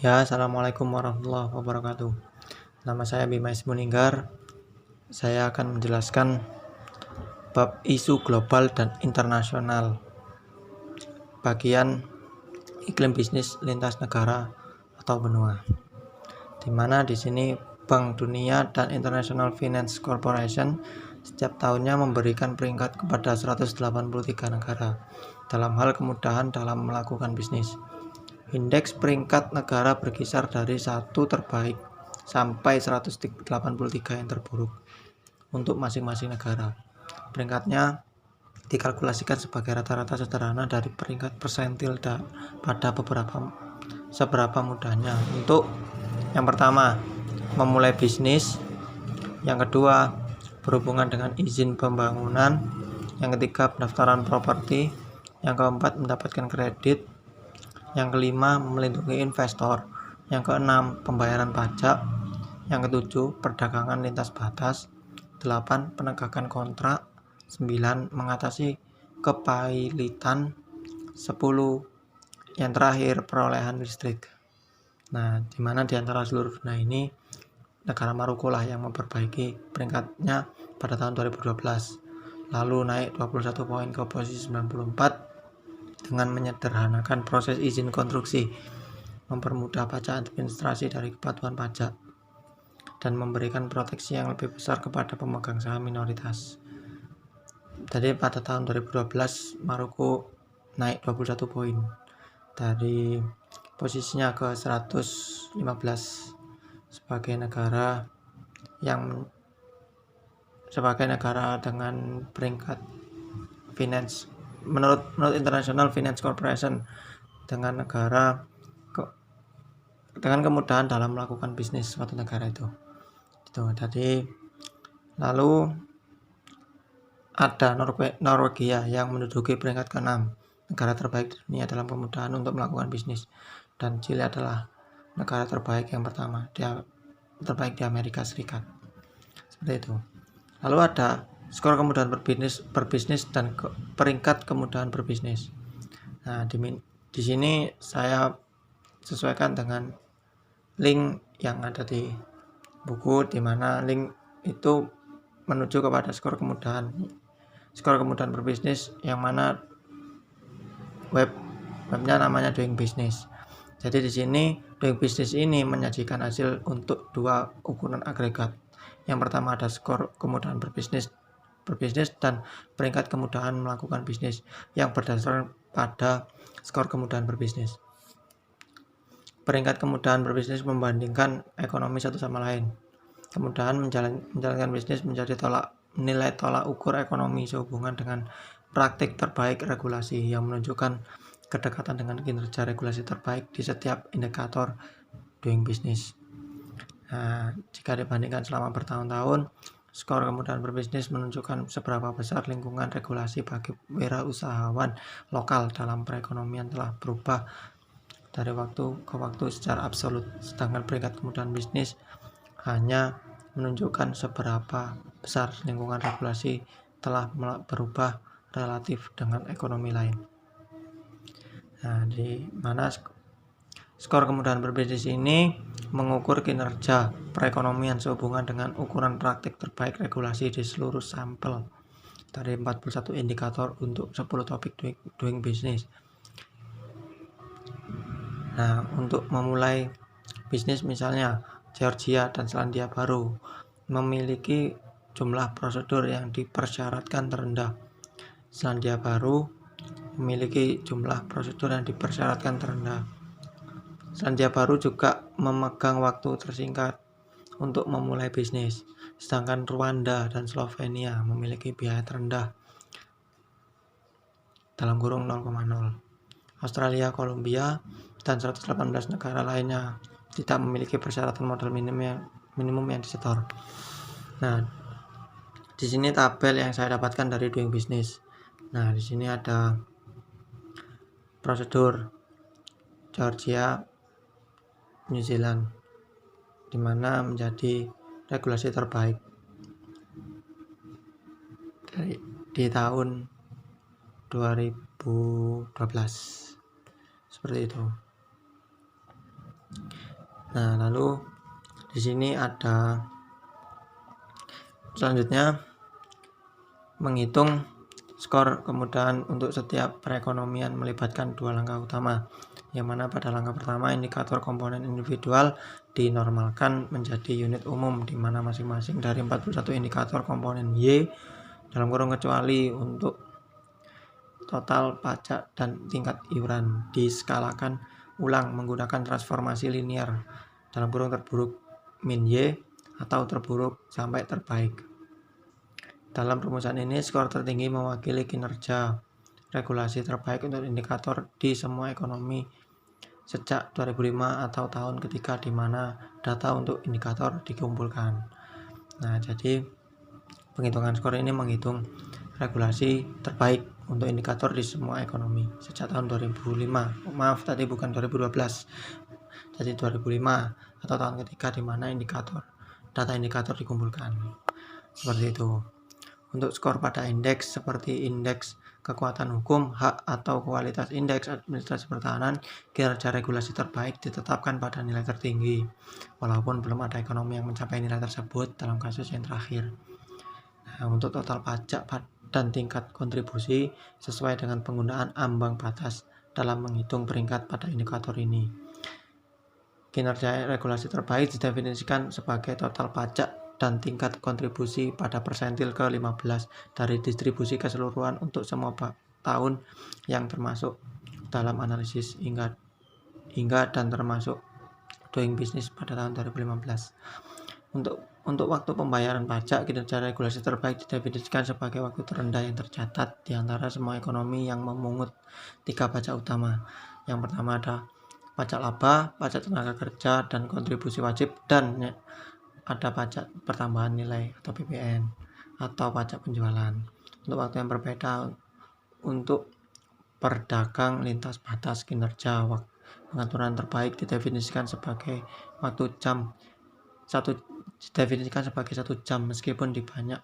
Ya, assalamualaikum warahmatullahi wabarakatuh. Nama saya Bima Ismuninggar. Saya akan menjelaskan bab isu global dan internasional, bagian iklim bisnis lintas negara atau benua. Di mana di sini Bank Dunia dan International Finance Corporation setiap tahunnya memberikan peringkat kepada 183 negara dalam hal kemudahan dalam melakukan bisnis. Indeks peringkat negara berkisar dari 1 terbaik sampai 183 yang terburuk untuk masing-masing negara. Peringkatnya dikalkulasikan sebagai rata-rata sederhana dari peringkat persentil pada seberapa mudahnya. Untuk yang pertama, memulai bisnis. Yang kedua, berhubungan dengan izin pembangunan. Yang ketiga, pendaftaran properti. Yang keempat, mendapatkan kredit. Yang kelima, melindungi investor. Yang keenam, pembayaran pajak. Yang ketujuh, perdagangan lintas batas. 8, penegakan kontrak. 9, mengatasi kepailitan. 10, yang terakhir, perolehan listrik. Nah, di mana di antara seluruh dunia ini negara Maroko lah yang memperbaiki peringkatnya pada tahun 2012. Lalu naik 21 poin ke posisi 94 dengan menyederhanakan proses izin konstruksi, mempermudah pajak administrasi dari kepatuhan pajak, dan memberikan proteksi yang lebih besar kepada pemegang saham minoritas. Jadi pada tahun 2012 Maroko naik 21 poin dari posisinya ke 115 sebagai negara dengan peringkat finance menurut International Finance Corporation dengan kemudahan dalam melakukan bisnis suatu negara itu. Jadi lalu ada Norwegia yang menduduki peringkat ke-6, negara terbaik di dunia dalam kemudahan untuk melakukan bisnis, dan Chile adalah negara terbaik yang pertama, terbaik di Amerika Serikat. Seperti itu. Lalu ada skor kemudahan berbisnis dan peringkat kemudahan berbisnis. Nah, di sini saya sesuaikan dengan link yang ada di buku, di mana link itu menuju kepada skor kemudahan berbisnis, yang mana webnya namanya Doing Business. Jadi di sini Doing Business ini menyajikan hasil untuk dua ukuran agregat. Yang pertama ada skor kemudahan berbisnis dan peringkat kemudahan melakukan bisnis yang berdasarkan pada skor kemudahan berbisnis. Peringkat kemudahan berbisnis membandingkan ekonomi satu sama lain. Kemudahan menjalankan bisnis menjadi nilai tolak ukur ekonomi sehubungan dengan praktik terbaik regulasi yang menunjukkan kedekatan dengan kinerja regulasi terbaik di setiap indikator doing business. Nah, jika dibandingkan selama bertahun-tahun, skor kemudahan berbisnis menunjukkan seberapa besar lingkungan regulasi bagi wirausahawan lokal dalam perekonomian telah berubah dari waktu ke waktu secara absolut, sedangkan peringkat kemudahan bisnis hanya menunjukkan seberapa besar lingkungan regulasi telah berubah relatif dengan ekonomi lain. Nah, di mana skor kemudahan berbisnis ini mengukur kinerja perekonomian sehubungan dengan ukuran praktik terbaik regulasi di seluruh sampel dari 41 indikator untuk 10 topik doing business. Nah, untuk memulai bisnis misalnya Georgia dan Selandia Baru memiliki jumlah prosedur yang dipersyaratkan terendah. Selandia Baru memiliki jumlah prosedur yang dipersyaratkan terendah. Selandia Baru juga memegang waktu tersingkat untuk memulai bisnis, sedangkan Rwanda dan Slovenia memiliki biaya terendah (0,0). Australia, Kolombia, dan 118 negara lainnya tidak memiliki persyaratan modal minimum yang disetor. Nah, di sini tabel yang saya dapatkan dari Doing Business. Nah, di sini ada prosedur Georgia, New Zealand, di mana menjadi regulasi terbaik di tahun 2012. Seperti itu. Nah, lalu di sini ada selanjutnya menghitung skor kemudahan untuk setiap perekonomian melibatkan dua langkah utama, yang mana pada langkah pertama indikator komponen individual dinormalkan menjadi unit umum, di mana masing-masing dari 41 indikator komponen Y dalam kurung kecuali untuk total pajak dan tingkat iuran diskalakan ulang menggunakan transformasi linear dalam kurung terburuk min Y atau terburuk sampai terbaik. Dalam rumusan ini, skor tertinggi mewakili kinerja regulasi terbaik untuk indikator di semua ekonomi sejak 2005 atau tahun ketiga di mana data untuk indikator dikumpulkan. Nah, jadi penghitungan skor ini menghitung regulasi terbaik untuk indikator di semua ekonomi sejak tahun 2005. Maaf, tadi bukan 2012. Jadi 2005 atau tahun ketiga di mana data indikator dikumpulkan. Seperti itu. Untuk skor pada indeks seperti indeks kekuatan hukum, hak atau kualitas indeks administrasi pertahanan, kinerja regulasi terbaik ditetapkan pada nilai tertinggi, walaupun belum ada ekonomi yang mencapai nilai tersebut dalam kasus yang terakhir. Nah, untuk total pajak dan tingkat kontribusi sesuai dengan penggunaan ambang batas dalam menghitung peringkat pada indikator ini. Kinerja regulasi terbaik didefinisikan sebagai total pajak dan tingkat kontribusi pada persentil ke-15 dari distribusi keseluruhan untuk semua tahun yang termasuk dalam analisis hingga dan termasuk doing business pada tahun 2015. Untuk waktu pembayaran pajak, kinerja regulasi terbaik didefinisikan sebagai waktu terendah yang tercatat di antara semua ekonomi yang memungut 3 pajak utama. Yang pertama ada pajak laba, pajak tenaga kerja, dan kontribusi wajib, dan ada pajak pertambahan nilai atau PPN atau pajak penjualan. Untuk waktu yang berbeda untuk perdagang lintas batas, kinerja pengaturan terbaik didefinisikan sebagai didefinisikan sebagai 1 jam meskipun di banyak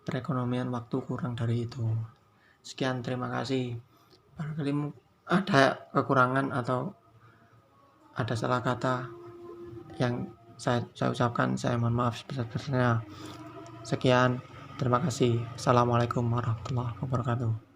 perekonomian waktu kurang dari itu. Sekian, terima kasih. Barangkali ada kekurangan atau ada salah kata yang saya ucapkan, saya mohon maaf sebesar-besarnya. Sekian, terima kasih. Assalamualaikum warahmatullahi wabarakatuh.